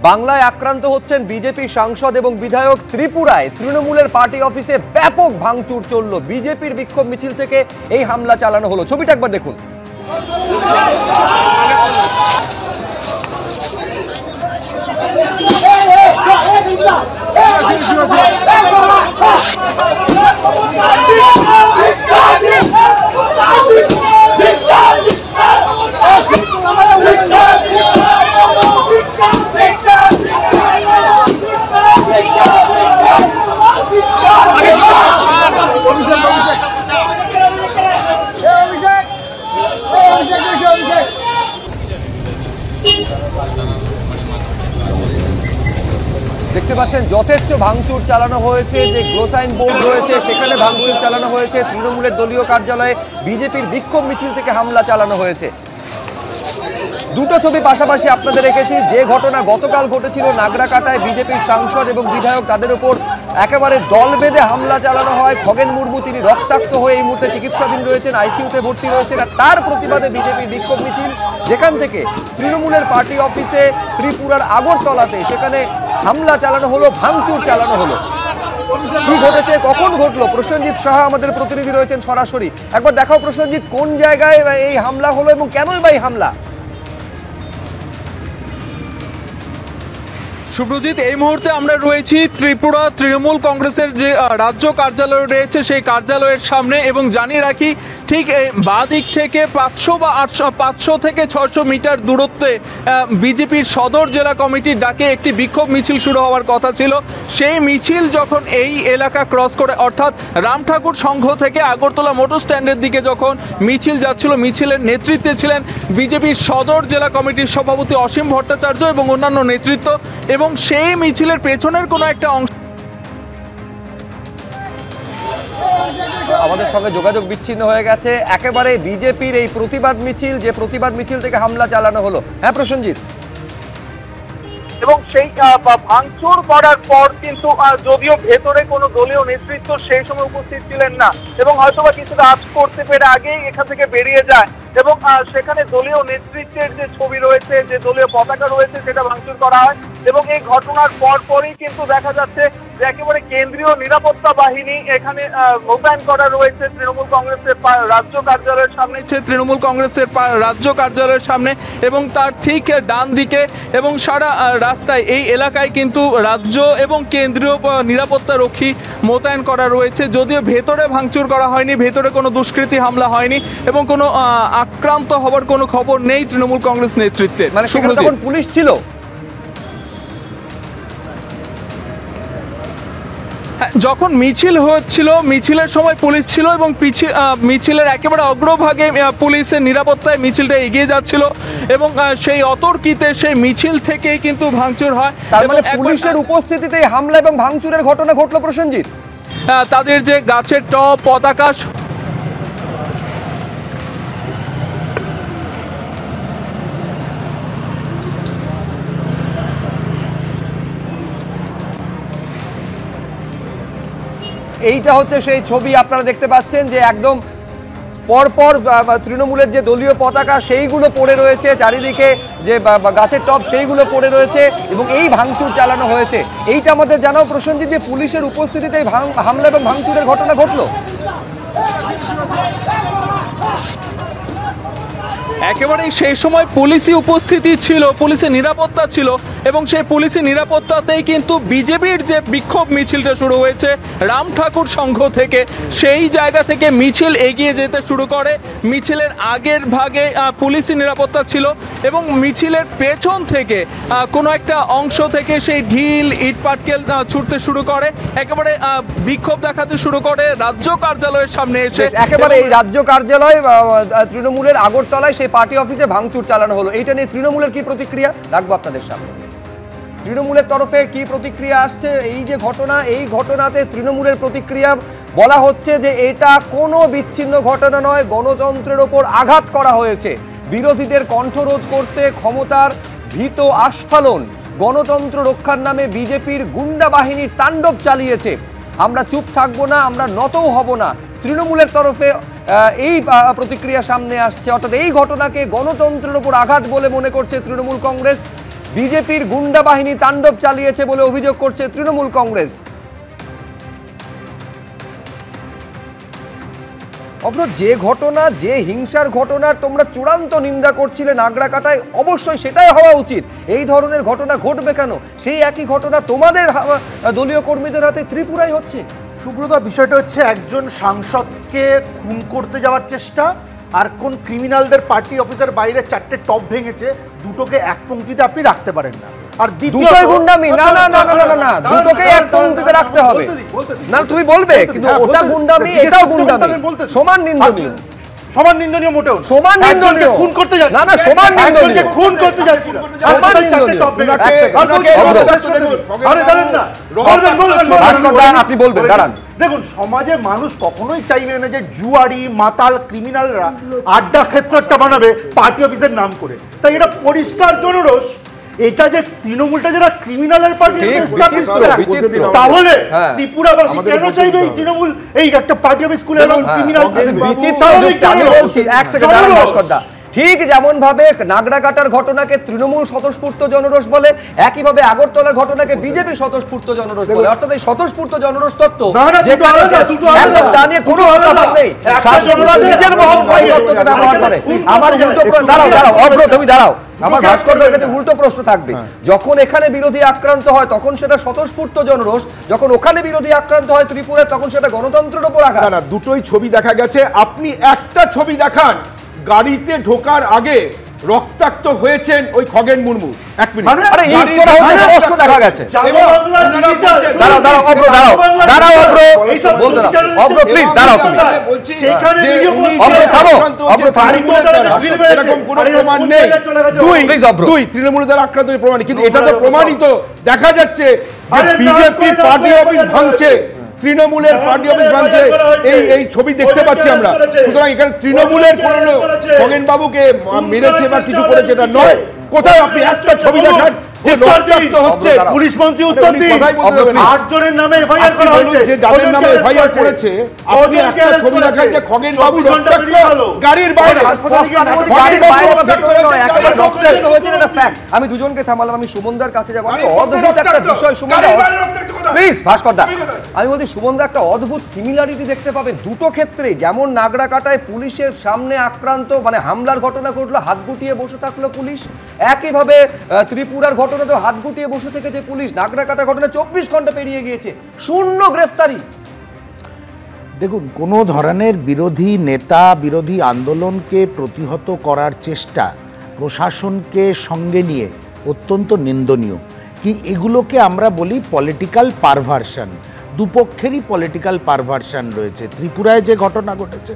বাংলায় আক্রান্ত হচ্ছেন বিজেপি সাংসদ এবং বিধায়ক। ত্রিপুরায় তৃণমূলের পার্টি অফিসে ব্যাপক ভাঙচুর চলল। বিজেপির বিক্ষোভ মিছিল থেকে এই হামলা চালানো হলো। ছবিটা একবার দেখুন। দেখতে পাচ্ছেন যথেষ্ট ভাঙচুর চালানো হয়েছে। যে গ্লোসাইন বোর্ড রয়েছে সেখানে ভাঙচুর চালানো হয়েছে। তৃণমূলের দলীয় কার্যালয়ে বিজেপির বিক্ষোভ মিছিল থেকে হামলা চালানো হয়েছে। দুটো ছবি পাশাপাশি আপনাদের রেখেছি। যে ঘটনা গতকাল ঘটেছিল নাগরাকাটায়, বিজেপির সাংসদ এবং বিধায়ক তাদের উপর একেবারে দল বেঁধে হামলা চালানো হয়। খগেন মুর্মু তিনি রক্তাক্ত হয়ে এই মুহূর্তে চিকিৎসাধীন রয়েছেন, আইসিইউতে ভর্তি রয়েছেন। আর তার প্রতিবাদে বিজেপির বিক্ষোভ মিছিল, যেখান থেকে তৃণমূলের পার্টি অফিসে ত্রিপুরার আগরতলাতে সেখানে হামলা চালানো হলো, ভাঙচুর চালানো হলো। কি ঘটেছে, কখন ঘটলো, প্রসেনজিৎ সাহা আমাদের প্রতিনিধি রয়েছেন সরাসরি। একবার দেখাও প্রসেনজিৎ, কোন জায়গায় এই হামলা হলো এবং কেনই বা এই হামলা? শুভ্রজিৎ, এই মুহূর্তে আমরা রয়েছি ত্রিপুরা তৃণমূল কংগ্রেসের যে রাজ্য কার্যালয় রয়েছে সেই কার্যালয়ের সামনে, এবং জানিয়ে রাখি ঠিক বাঁ দিক থেকে 500 থেকে 600 মিটার দূরত্বে বিজেপির সদর জেলা কমিটির ডাকে একটি বিক্ষোভ মিছিল শুরু হওয়ার কথা ছিল। সেই মিছিল যখন এই এলাকা ক্রস করে, অর্থাৎ রাম ঠাকুর সংঘ থেকে আগরতলা মোটর স্ট্যান্ডের দিকে যখন মিছিল যাচ্ছিল, মিছিলের নেতৃত্বে ছিলেন বিজেপির সদর জেলা কমিটির সভাপতি অসীম ভট্টাচার্য এবং অন্যান্য নেতৃত্ব, এবং সেই মিছিলের পেছনের কোনো একটা অংশ আমাদের সঙ্গে যোগাযোগ বিচ্ছিন্ন হয়ে গেছে। একেবারে বিজেপির এই প্রতিবাদ মিছিল, যে প্রতিবাদ মিছিল থেকে হামলা চালানো হলো। হ্যাঁ প্রসেনজিৎ, এবং সেই ভাঙচুর করার পর কিন্তু যদিও ভেতরে কোনো দলীয় নেতৃত্ব সেই সময় উপস্থিত ছিলেন না, এবং হয়তোবা কিছুটা আজ করতে পেরে আগেই এখান থেকে বেরিয়ে যায়, এবং সেখানে দলীয় নেতৃত্বের যে ছবি রয়েছে, যে দলীয় পতাকা রয়েছে সেটা ভাঙচুর করা হয়। এবং এই ঘটনার পরপরই কিন্তু দেখা যাচ্ছে যে একেবারে কেন্দ্রীয় নিরাপত্তা বাহিনী এখানে মোতায়েন করা রয়েছে তৃণমূল কংগ্রেসের রাজ্য কার্যালয়ের সামনে, তৃণমূল কংগ্রেসের রাজ্য কার্যালয়ের সামনে, এবং তার ঠিক ডান দিকে এবং সারা রাস্তায় এই এলাকায় কিন্তু রাজ্য এবং কেন্দ্রীয় নিরাপত্তা রক্ষী মোতায়েন করা রয়েছে। যদিও ভেতরে ভাঙচুর করা হয়নি, ভেতরে কোনো দুষ্কৃতী হামলা হয়নি, এবং কোনো আক্রান্ত হওয়ার কোনো খবর নেই তৃণমূল কংগ্রেস নেতৃত্বে। মানে সেখানে তখন পুলিশ ছিল? যখন মিছিল হচ্ছিল, মিছিলের সময় পুলিশ ছিল, এবং মিছিলের একেবারে অগ্রভাগে পুলিশের নিরাপত্তায় মিছিলটা এগিয়ে যাচ্ছিল, এবং সেই অতর্কিতে সেই মিছিল থেকেই কিন্তু ভাঙচুর হয়। তার মানে পুলিশের উপস্থিতিতে হামলা এবং ভাঙচুরের ঘটনা ঘটলো প্রসেনজিৎ। তাদের যে গাছের টপ, পতাকা, এইটা হচ্ছে সেই ছবি আপনারা দেখতে পাচ্ছেন, যে একদম পরপর তৃণমূলের যে দলীয় পতাকা সেইগুলো পড়ে রয়েছে চারিদিকে, যে গাছের টপ সেইগুলো পড়ে রয়েছে, এবং এই ভাঙচুর চালানো হয়েছে। এইটা আমাদের জানাও প্রসেনজিৎ, যে পুলিশের উপস্থিতিতে হামলা এবং ভাঙচুরের ঘটনা ঘটলো। একেবারে সেই সময় পুলিশি উপস্থিতি ছিল, পুলিশের নিরাপত্তা ছিল, এবং সেই পুলিশি নিরাপত্তাতেই কিন্তু বিজেপির যে বিক্ষোভ মিছিলটা শুরু হয়েছে রাম ঠাকুর সংঘ থেকে, সেই জায়গা থেকে মিছিল এগিয়ে যেতে শুরু করে। মিছিলের আগের ভাগে পুলিশি নিরাপত্তা ছিল, এবং মিছিলের পেছন থেকে কোনো একটা অংশ থেকে সেই ঢিল, ইট পাটকেল ছুটতে শুরু করে, একেবারে বিক্ষোভ দেখাতে শুরু করে রাজ্য কার্যালয়ের সামনে এসে। একেবারে এই রাজ্য কার্যালয় তৃণমূলের আগরতলায় সেই পার্টি অফিসে ভাঙচুর চালানো হলো। এইটা নিয়ে তৃণমূলের কি প্রতিক্রিয়া রাখবো আপনাদের সামনে। তৃণমূলের তরফে কি প্রতিক্রিয়া আসছে এই যে ঘটনা, এই ঘটনাতে তৃণমূলের প্রতিক্রিয়া বলা হচ্ছে যে এটা কোনো বিচ্ছিন্ন ঘটনা নয়, গণতন্ত্রের ওপর আঘাত করা হয়েছে। বিরোধীদের কণ্ঠরোধ করতে ক্ষমতার ভীত আস্ফালন, গণতন্ত্র রক্ষার নামে বিজেপির গুন্ডা বাহিনীর তাণ্ডব চালিয়েছে। আমরা চুপ থাকবো না, আমরা নতও হব না। তৃণমূলের তরফে এই প্রতিক্রিয়া সামনে আসছে, অর্থাৎ এই ঘটনাকে গণতন্ত্রের উপর আঘাত বলে মনে করছে তৃণমূল কংগ্রেস। বিজেপির গুন্ডা বাহিনী তাণ্ডব চালিয়েছে বলে অভিযোগ করছে তৃণমূল কংগ্রেস। যে ঘটনা, যে হিংসার ঘটনার তোমরা চূড়ান্ত নিন্দা করছিলে নাগরাকাটায়, অবশ্যই সেটাই হওয়া উচিত। এই ধরনের ঘটনা ঘটবে কেন? সেই একই ঘটনা তোমাদের দলীয় কর্মীদের হাতে ত্রিপুরায় হচ্ছে। সুব্রত, বিষয়টা হচ্ছে একজন সাংসদকে খুন করতে যাওয়ার চেষ্টা, আর কোন ক্রিমিনালদের পার্টি অফিসের বাইরে 4টে টপ ভেঙেছে, দুটোকে এক পংক্তিতে আপনি রাখতে পারেন না। আর দুটোই গুন্ডামি। না না না না না না, দুটোকে এক পংক্তিতে রাখতে হবে। না তুমি বলবে, কিন্তু ওটা গুন্ডামি, এটাও গুন্ডামি, সমান নিন্দনীয়। সমান নিন্দনীয় মোটেও সমান নিন্দনীয়। খুন করতে যাচ্ছে না না, সমান নিন্দনীয়। খুন করতে যাচ্ছে সমান নিন্দনীয়। আপনি বলবেন, দাঁড়ান। দেখুন, সমাজে মানুষ কখনোই চাইবে না যে জুয়ারি, মাতাল, ক্রিমিনালরা আড্ডা ক্ষেত্র একটা বানাবে পার্টি অফিসের নাম করে। তাই এটা পরিষ্কার জনরোষ। এটা যে তৃণমূলটা যারা ক্রিমিনালের পার্টি, তাহলে ত্রিপুরাবাসী কেন চাইবে এই তৃণমূল এই একটা পার্টি অফিস খুলে ক্রিমিনাল? আমি বলছি, এক সেকেন্ড দাঁড়ান ভাস্করদা। ঠিক যেমন ভাবে নাগরাকাটার ঘটনাকে তৃণমূল স্বতঃস্ফূর্ত জনরোষ বলে, একইভাবে আগরতলার ঘটনাকে বিজেপি স্বতঃস্ফূর্ত জনরোষ বলে। অর্থাৎ এই স্বতঃস্ফূর্ত জনরোষ তত্ত্ব একদম তা নিয়ে কোনো মতামত নেই। শাসকরা নিজের মহঙ্কারী তত্ত্বকে ব্যবহার করে। আমার উল্টো দাঁড়াও দাঁড়াও অব্র, তুমি দাঁড়াও। আমার ভাস্করের কাছে উল্টো প্রশ্ন থাকবে। যখন এখানে বিরোধী আক্রান্ত হয় তখন সেটা স্বতঃস্ফূর্ত জনরোষ, যখন ওখানে বিরোধী আক্রান্ত হয় ত্রিপুরায় তখন সেটা গণতন্ত্রের উপর আঘাত। না, দুটোই ছবি দেখা গেছে। আপনি একটা ছবি দেখান, গাড়িতে ঢোকার আগে রক্তাক্ত হয়েছেন ওই খগেন মুর্মু। এক মিনিট, আরে ইট ছোড়া হতে স্পষ্ট দেখা গেছে। দাঁড়াও দাঁড়াও অব্র, দাঁড়াও দাঁড়াও অব্র, বলতে দাও অব্র, প্লিজ দাঁড়াও। তুমি অব্র থামো, অব্র থামো। এরকম কোনো প্রমাণ নেই। দুই তৃণমূল দ্বারা আক্রান্ত প্রমাণ, কিন্তু এটা তো প্রমাণিত দেখা যাচ্ছে যে বিজেপি পার্টি অফিস ভাঙছে, তৃণমূলের পার্টি অফিস ভাঙছে, এই ছবি দেখতে পাচ্ছি আমরা। সুতরাং এখানে তৃণমূলের কোনো খগেন বাবুকে মেরেছে বা কিছু করেছে এটা নয়। কোথায় আপনি একটা ছবি দেখান যে রক্তাক্ত হচ্ছে? পুলিশ মন্ত্রী উত্তর দিন। 8 জনের নামে এফআইআর করা হয়েছে, যে যাদের নামে এফআইআর করেছে, আপনি একটা ছবি দেখান যে খগেন বাবু রক্তাক্ত গাড়ির বাইরে। আমি দুজনকে থামালাম, আমি সুমনদার কাছে যাবো। অদ্ভুত একটা বিষয় সুমনদা, প্লিজ ভাস্করদা, আমি বলছি সুমনদা একটা অদ্ভুত সিমিলারিটি দেখতে পাবেন দুটো ক্ষেত্রে। যেমন নাগরাকাটায় পুলিশের সামনে আক্রান্ত মানে হামলার ঘটনা ঘটলো, হাত গুটিয়ে বসে থাকলো পুলিশ। একইভাবে ত্রিপুরার ঘটনাতেও হাত গুটিয়ে বসে থেকে যে পুলিশ, নাগরাকাটা ঘটনা 24 ঘন্টা পেরিয়ে গিয়েছে, শূন্য গ্রেফতারি। দেখুন, কোনো ধরনের বিরোধী নেতা বিরোধী আন্দোলনকে প্রতিহত করার চেষ্টা প্রশাসনকে সঙ্গে নিয়ে অত্যন্ত নিন্দনীয়। কি এগুলোকে আমরা বলি পলিটিক্যাল পারভার্সন। দুপক্ষেরই পলিটিক্যাল পারভার্সন রয়েছে। ত্রিপুরায় যে ঘটনা ঘটেছে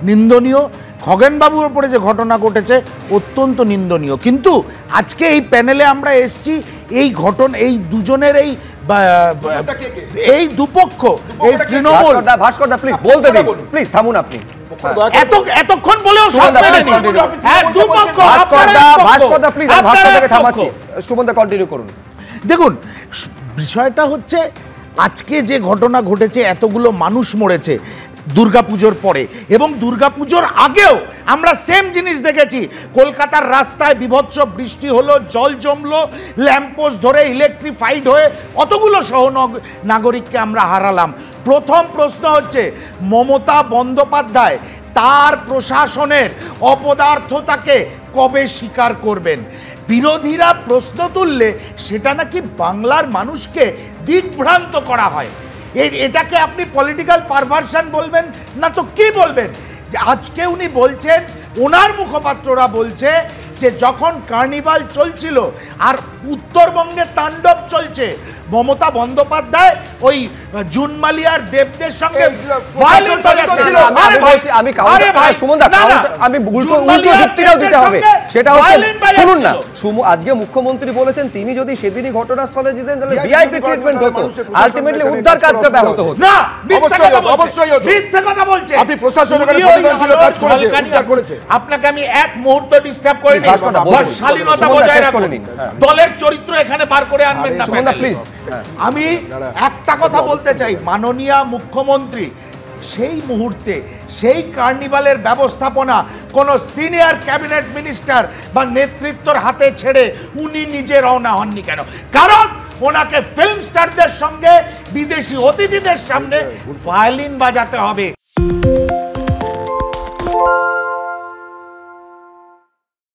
নিন্দনীয়, খগেনবাবুর উপরে যে ঘটনা ঘটেছে অত্যন্ত নিন্দনীয়। কিন্তু আজকে এই প্যানেলে আমরা এসছি এই ঘটনা, এই দুজনের এই দুপক্ষ, এই তৃণমূল। ভাস্করদা প্লিজ বলতে দিন, প্লিজ থামুন আপনি। এতক্ষণ বলেও ভাস্করদা প্লিজ, ভাস্করদাকে থামাচ্ছি। সুমনদা কন্টিনিউ করুন। দেখুন, বিষয়টা হচ্ছে আজকে যে ঘটনা ঘটেছে, এতগুলো মানুষ মরেছে দুর্গাপুজোর পরে, এবং দুর্গাপুজোর আগেও আমরা সেম জিনিস দেখেছি। কলকাতার রাস্তায় বিভৎস বৃষ্টি হলো, জল জমলো, ল্যাম্পপোস্ট ধরে ইলেকট্রিফাইড হয়ে অতগুলো নাগরিককে আমরা হারালাম। প্রথম প্রশ্ন হচ্ছে, মমতা বন্দ্যোপাধ্যায় তার প্রশাসনের অপদার্থতাকে কবে স্বীকার করবেন? বিরোধীরা প্রশ্ন তুললে সেটা নাকি বাংলার মানুষকে দিকভ্রান্ত করা হয়। এটাকে আপনি পলিটিক্যাল পারভার্সন বলবেন না তো কি বলবেন? আজকে উনি বলছেন, ওনার মুখপাত্ররা বলছে যে যখন কার্নিভাল চলছিল আর উত্তরবঙ্গে তাণ্ডব চলছে, মমতা বন্দ্যোপাধ্যায় ওই জুনমালিয়ার দেবদের সঙ্গে আমি উল্টো যুক্তিটাও দিতে হবে। সেটা হচ্ছে, শুনুন না, আজকে মুখ্যমন্ত্রী বলেছেন তিনি যদি সেদিনই ঘটনাস্থলে যেতেন তাহলে ভিআইপি ট্রিটমেন্ট হতো, আলটিমেটলি উদ্ধার কাজটা ব্যাহত হতো না। অবশ্যই মিথ্যে কথা বলছে। আপনি প্রশাসনের কাজ করেছে। আপনাকে আমি এক মুহূর্ত ডিস্টার্ব করিনি। শালীনতা বজায় রাখুন, দলের চরিত্র এখানে বার করে আনবেন না প্লিজ। আমি একটা কথা বলতে চাই, মাননীয় মুখ্যমন্ত্রী সেই মুহূর্তে সেই কার্নিভালের ব্যবস্থাপনা কোনো সিনিয়র ক্যাবিনেট মিনিস্টার বা নেতৃত্বর হাতে ছেড়ে উনি নিজে রওনা হননি কেন? কারণ ওনাকে ফিল্ম স্টারদের সঙ্গে বিদেশি অতিথিদের সামনে ভায়োলিন বাজাতে হবে।